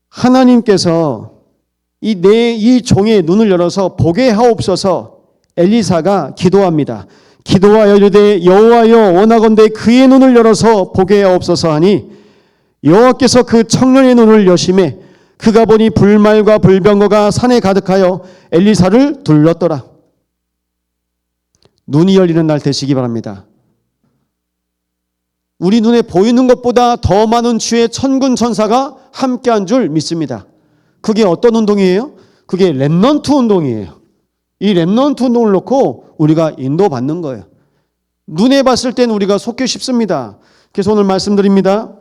Speaker 1: 하나님께서 이 종의 눈을 열어서 보게 하옵소서. 엘리사가 기도합니다. 기도하여 이르되 여호와여 원하건대 그의 눈을 열어서 보게 하옵소서 하니 여호와께서 그 청년의 눈을 여심해 그가 보니 불말과 불병거가 산에 가득하여 엘리사를 둘렀더라. 눈이 열리는 날 되시기 바랍니다. 우리 눈에 보이는 것보다 더 많은 주의 천군 천사가 함께한 줄 믿습니다. 그게 어떤 운동이에요? 그게 렘넌트 운동이에요. 이 렘넌트 운동을 놓고 우리가 인도받는 거예요. 눈에 봤을 때는 우리가 속기 쉽습니다. 그래서 오늘 말씀드립니다.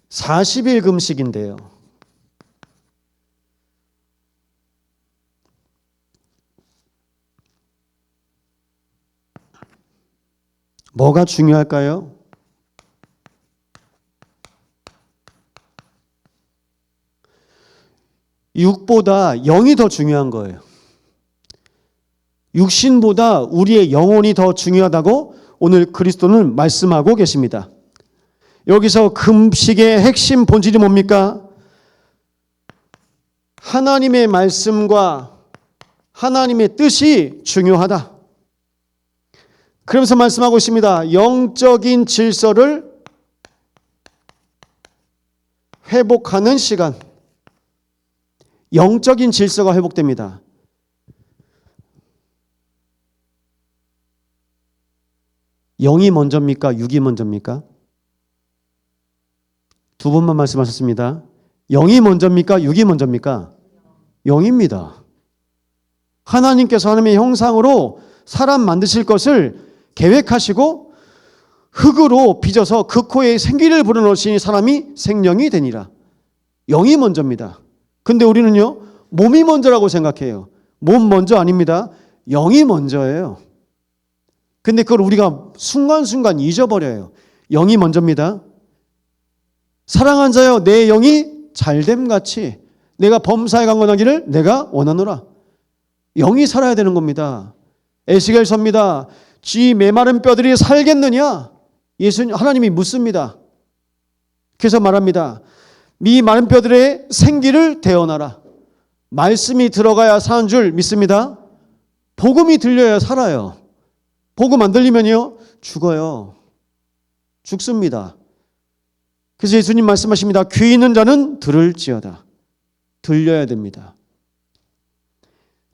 Speaker 1: 40일 금식인데요. 뭐가 중요할까요? 육보다 영이 더 중요한 거예요. 육신보다 우리의 영혼이 더 중요하다고 오늘 그리스도는 말씀하고 계십니다. 여기서 금식의 핵심 본질이 뭡니까? 하나님의 말씀과 하나님의 뜻이 중요하다. 그러면서 말씀하고 있습니다. 영적인 질서를 회복하는 시간. 영적인 질서가 회복됩니다. 영이 먼저입니까? 육이 먼저입니까? 두 번만 말씀하셨습니다. 영이 먼저입니까? 육이 먼저입니까? 영입니다. 하나님께서 하나님의 형상으로 사람 만드실 것을 계획하시고 흙으로 빚어서 그 코에 생기를 불어넣으시니 사람이 생명이 되니라. 영이 먼저입니다. 근데 우리는요, 몸이 먼저라고 생각해요. 몸 먼저 아닙니다. 영이 먼저예요. 근데 그걸 우리가 순간순간 잊어버려요. 영이 먼저입니다. 사랑한 자여 내 영이 잘됨같이 내가 범사에 강건하기를 내가 원하노라. 영이 살아야 되는 겁니다. 에스겔서입니다. 쥐 메마른 뼈들이 살겠느냐? 하나님이 묻습니다. 그래서 말합니다. 미 마른 뼈들의 생기를 태어나라. 말씀이 들어가야 사는 줄 믿습니다. 복음이 들려야 살아요. 복음 안 들리면요 죽어요. 죽습니다. 그래서 예수님 말씀하십니다. 귀 있는 자는 들을지어다. 들려야 됩니다.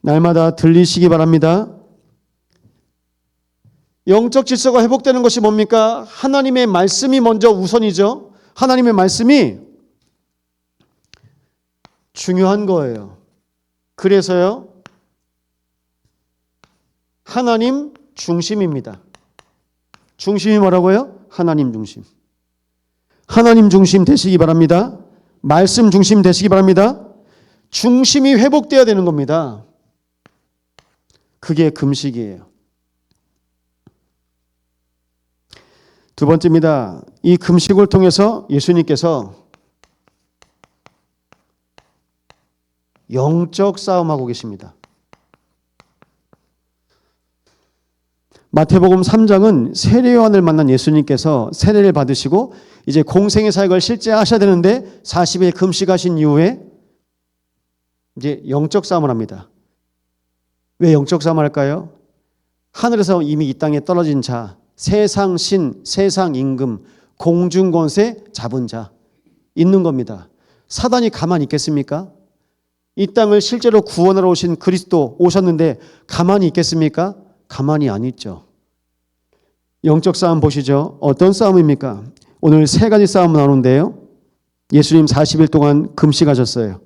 Speaker 1: 날마다 들리시기 바랍니다. 영적 질서가 회복되는 것이 뭡니까? 하나님의 말씀이 먼저 우선이죠. 하나님의 말씀이 중요한 거예요. 그래서요, 하나님 중심입니다. 중심이 뭐라고요? 하나님 중심. 하나님 중심 되시기 바랍니다. 말씀 중심 되시기 바랍니다. 중심이 회복되어야 되는 겁니다. 그게 금식이에요. 두 번째입니다. 이 금식을 통해서 예수님께서 영적 싸움하고 계십니다. 마태복음 3장은 세례요한을 만난 예수님께서 세례를 받으시고 이제 공생의 사역을 실제 하셔야 되는데 40일 금식하신 이후에 이제 영적 싸움을 합니다. 왜 영적 싸움을 할까요? 하늘에서 이미 이 땅에 떨어진 자, 세상 신, 세상 임금, 공중 권세 잡은 자 있는 겁니다. 사단이 가만히 있겠습니까? 이 땅을 실제로 구원하러 오신 그리스도 오셨는데 가만히 있겠습니까? 가만히 안 있죠. 영적 싸움 보시죠. 어떤 싸움입니까? 오늘 세 가지 싸움 나오는데요. 예수님 40일 동안 금식하셨어요.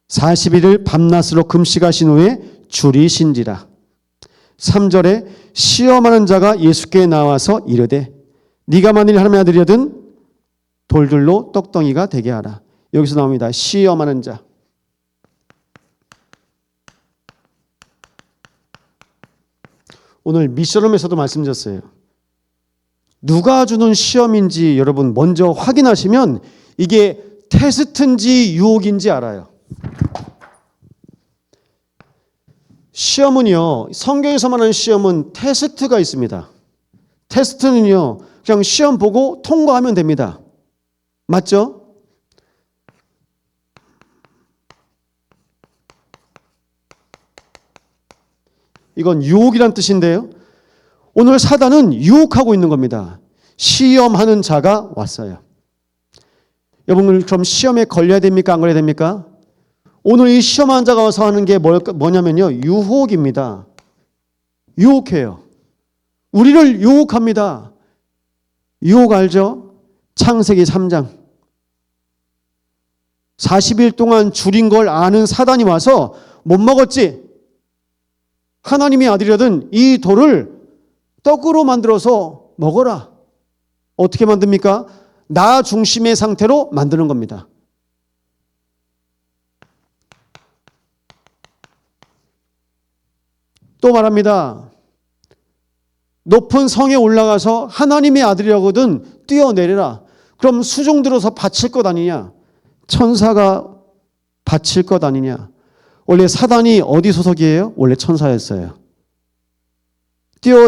Speaker 1: 40일을 밤낮으로 금식하신 후에 줄이신지라. 3절에 시험하는 자가 예수께 나와서 이르되 네가 만일 하나님의 아들이거든 돌들로 떡덩이가 되게 하라. 여기서 나옵니다. 시험하는 자. 오늘 미션홈에서도 말씀드렸어요. 누가 주는 시험인지 여러분 먼저 확인하시면 이게 테스트인지 유혹인지 알아요. 시험은요, 성경에서 말하는 시험은 테스트가 있습니다. 테스트는요, 그냥 시험 보고 통과하면 됩니다. 맞죠? 이건 유혹이란 뜻인데요. 오늘 사단은 유혹하고 있는 겁니다. 시험하는 자가 왔어요. 여러분, 그럼 시험에 걸려야 됩니까? 안 걸려야 됩니까? 오늘 이 시험하는 자가 와서 하는 게 뭐냐면요. 유혹입니다. 유혹해요. 우리를 유혹합니다. 유혹 알죠? 창세기 3장. 40일 동안 줄인 걸 아는 사단이 와서 못 먹었지? 하나님의 아들이라든 이 돌을 떡으로 만들어서 먹어라. 어떻게 만듭니까? 나 중심의 상태로 만드는 겁니다. 또 말합니다. 높은 성에 올라가서 하나님의 아들이라거든 뛰어내려라. 그럼 수종 들어서 바칠 것 아니냐? 천사가 바칠 것 아니냐? 원래 사단이 어디 소속이에요? 원래 천사였어요.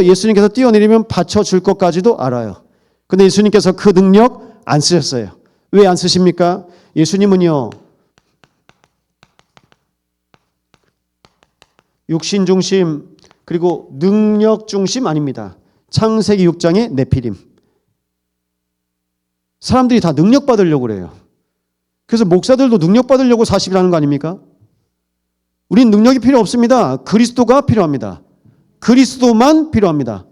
Speaker 1: 예수님께서 뛰어내리면 받쳐줄 것까지도 알아요. 근데 예수님께서 그 능력 안 쓰셨어요. 왜 안 쓰십니까? 예수님은요, 육신 중심 그리고 능력 중심 아닙니다. 창세기 6장의 네피림. 사람들이 다 능력 받으려고 그래요. 그래서 목사들도 능력 받으려고 40일 하는 거 아닙니까? 우린 능력이 필요 없습니다. 그리스도가 필요합니다. 그리스도만 필요합니다.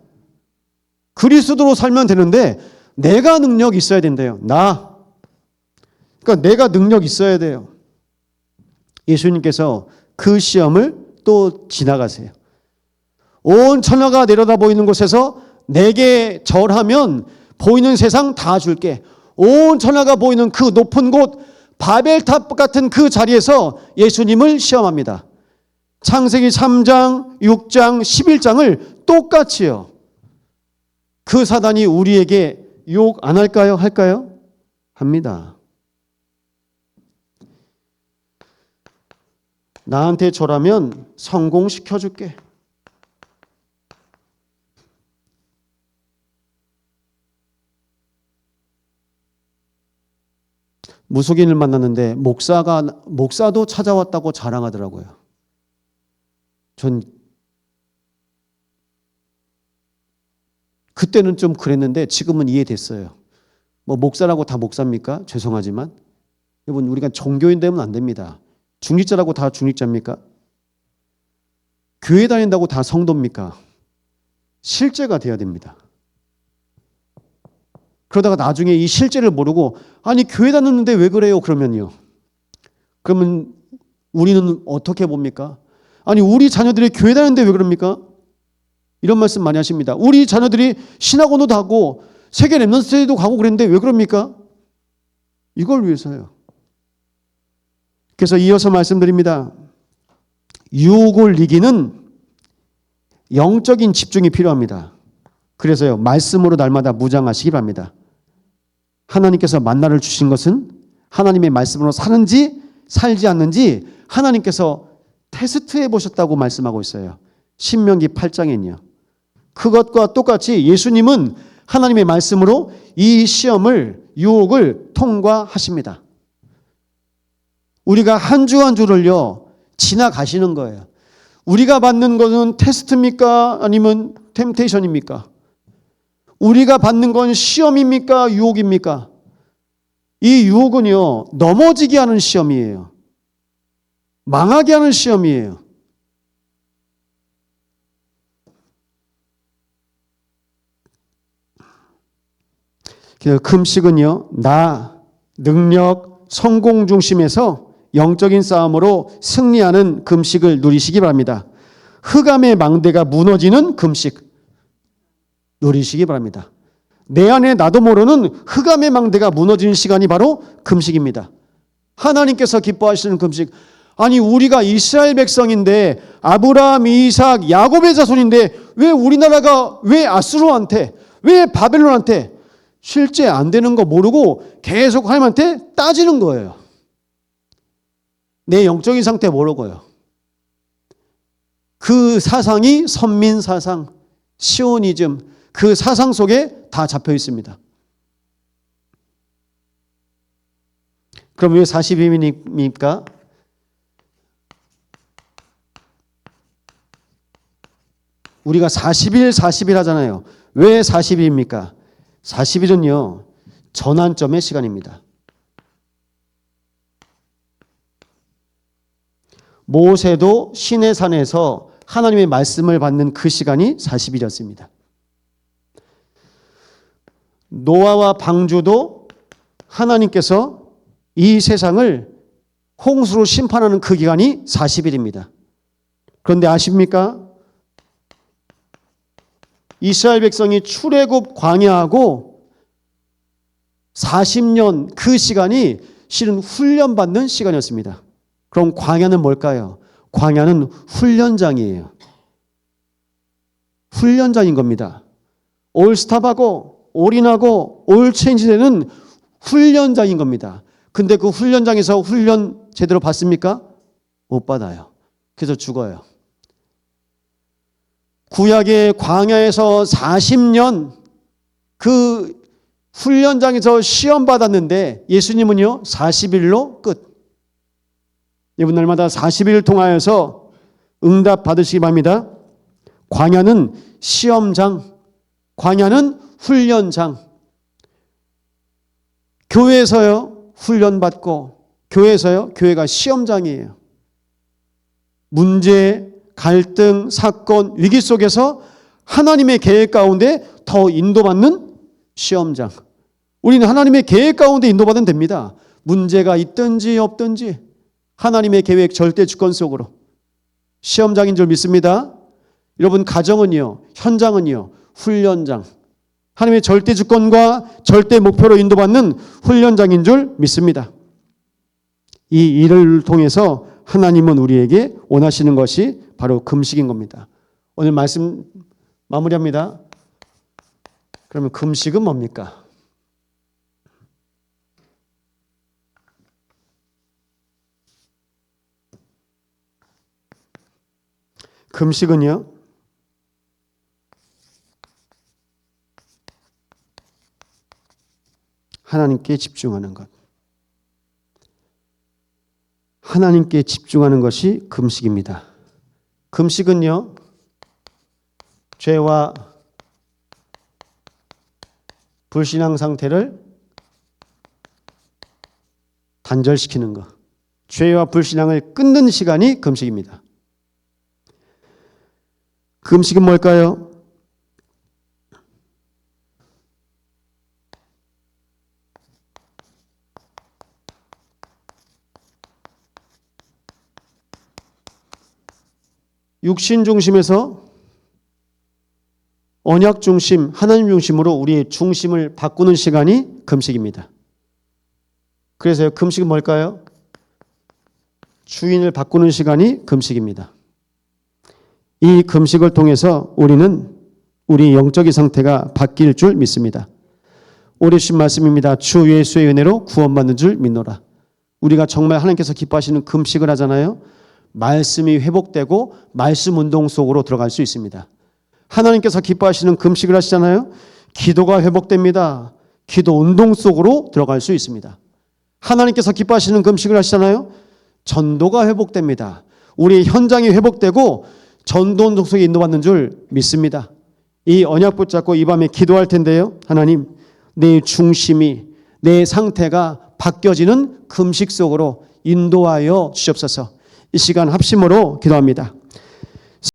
Speaker 1: 그리스도로 살면 되는데 내가 능력 있어야 된대요. 그러니까 내가 능력 있어야 돼요. 예수님께서 그 시험을 또 지나가세요. 온 천하가 내려다 보이는 곳에서 내게 절하면 보이는 세상 다 줄게. 온 천하가 보이는 그 높은 곳 바벨탑 같은 그 자리에서 예수님을 시험합니다. 창세기 3장, 6장, 11장을 똑같이요. 그 사단이 우리에게 유혹 안 할까요? 할까요? 합니다. 나한테 절하면 성공시켜줄게. 무속인을 만났는데 목사도 찾아왔다고 자랑하더라고요. 전 그때는 좀 그랬는데 지금은 이해됐어요. 목사라고 다 목사입니까? 죄송하지만 여러분, 우리가 종교인 되면 안 됩니다. 중직자라고 다 중직자입니까? 교회 다닌다고 다 성도입니까? 실제가 돼야 됩니다. 그러다가 나중에 이 실제를 모르고 아니 교회 다녔는데 왜 그래요? 그러면 우리는 어떻게 봅니까? 아니 우리 자녀들이 교회 다녔는데 왜 그럽니까? 이런 말씀 많이 하십니다. 우리 자녀들이 신학원도 하고 세계 렘넌트도 가고 그랬는데 왜 그럽니까? 이걸 위해서요. 그래서 이어서 말씀드립니다. 유혹을 이기는 영적인 집중이 필요합니다. 그래서요, 말씀으로 날마다 무장하시기 바랍니다. 하나님께서 만나를 주신 것은 하나님의 말씀으로 사는지 살지 않는지 하나님께서 테스트해 보셨다고 말씀하고 있어요. 신명기 8장에는요. 그것과 똑같이 예수님은 하나님의 말씀으로 이 시험을, 유혹을 통과하십니다. 우리가 한 주 한 주를요, 지나가시는 거예요. 우리가 받는 것은 테스트입니까? 아니면 템테이션입니까? 우리가 받는 건 시험입니까? 유혹입니까? 이 유혹은요, 넘어지게 하는 시험이에요. 망하게 하는 시험이에요. 금식은요, 나, 능력, 성공 중심에서 영적인 싸움으로 승리하는 금식을 누리시기 바랍니다. 흑암의 망대가 무너지는 금식 누리시기 바랍니다. 내 안에 나도 모르는 흑암의 망대가 무너지는 시간이 바로 금식입니다. 하나님께서 기뻐하시는 금식. 아니, 우리가 이스라엘 백성인데 아브라함, 이삭, 야곱의 자손인데 왜 우리나라가 왜 아수르한테, 왜 바벨론한테 실제 안 되는 거 모르고 계속 하나님한테 따지는 거예요. 내 영적인 상태 모르고요. 그 사상이 선민 사상, 시오니즘, 그 사상 속에 다 잡혀 있습니다. 그럼 왜 40일입니까? 우리가 40일 하잖아요. 왜 40일입니까? 40일은요, 전환점의 시간입니다. 모세도 시내산에서 하나님의 말씀을 받는 그 시간이 40일이었습니다. 노아와 방주도 하나님께서 이 세상을 홍수로 심판하는 그 기간이 40일입니다. 그런데 아십니까? 이스라엘 백성이 출애굽 광야하고 40년 그 시간이 실은 훈련받는 시간이었습니다. 그럼 광야는 뭘까요? 광야는 훈련장이에요. 훈련장인 겁니다. 올스탑하고 올인하고 올체인지되는 훈련장인 겁니다. 근데 그 훈련장에서 훈련 제대로 받습니까? 못 받아요. 그래서 죽어요. 구약의 광야에서 40년 그 훈련장에서 시험 받았는데 예수님은요 40일로 끝. 이번 날마다 40일 통하여서 응답 받으시기 바랍니다. 광야는 시험장, 광야는 훈련장. 교회에서요 훈련받고 교회에서요 교회가 시험장이에요. 문제, 갈등, 사건, 위기 속에서 하나님의 계획 가운데 더 인도받는 시험장. 우리는 하나님의 계획 가운데 인도받으면 됩니다. 문제가 있든지 없든지 하나님의 계획 절대 주권 속으로 시험장인 줄 믿습니다. 여러분 가정은요, 현장은요, 훈련장. 하나님의 절대 주권과 절대 목표로 인도받는 훈련장인 줄 믿습니다. 이 일을 통해서 하나님은 우리에게 원하시는 것이 바로 금식인 겁니다. 오늘 말씀 마무리합니다. 그러면 금식은 뭡니까? 금식은요, 하나님께 집중하는 것. 하나님께 집중하는 것이 금식입니다. 금식은요, 죄와 불신앙 상태를 단절시키는 것. 죄와 불신앙을 끊는 시간이 금식입니다. 금식은 뭘까요? 육신 중심에서 언약 중심, 하나님 중심으로 우리의 중심을 바꾸는 시간이 금식입니다. 그래서 금식은 뭘까요? 주인을 바꾸는 시간이 금식입니다. 이 금식을 통해서 우리는 우리 영적인 상태가 바뀔 줄 믿습니다. 오래 주신 말씀입니다. 주 예수의 은혜로 구원받는 줄 믿노라. 우리가 정말 하나님께서 기뻐하시는 금식을 하잖아요. 말씀이 회복되고 말씀 운동 속으로 들어갈 수 있습니다. 하나님께서 기뻐하시는 금식을 하시잖아요. 기도가 회복됩니다. 기도 운동 속으로 들어갈 수 있습니다. 하나님께서 기뻐하시는 금식을 하시잖아요. 전도가 회복됩니다. 우리 현장이 회복되고 전도 운동 속에 인도받는 줄 믿습니다. 이 언약 붙잡고 이 밤에 기도할 텐데요. 하나님, 내 중심이, 내 상태가 바뀌어지는 금식 속으로 인도하여 주시옵소서. 이 시간 합심으로 기도합니다.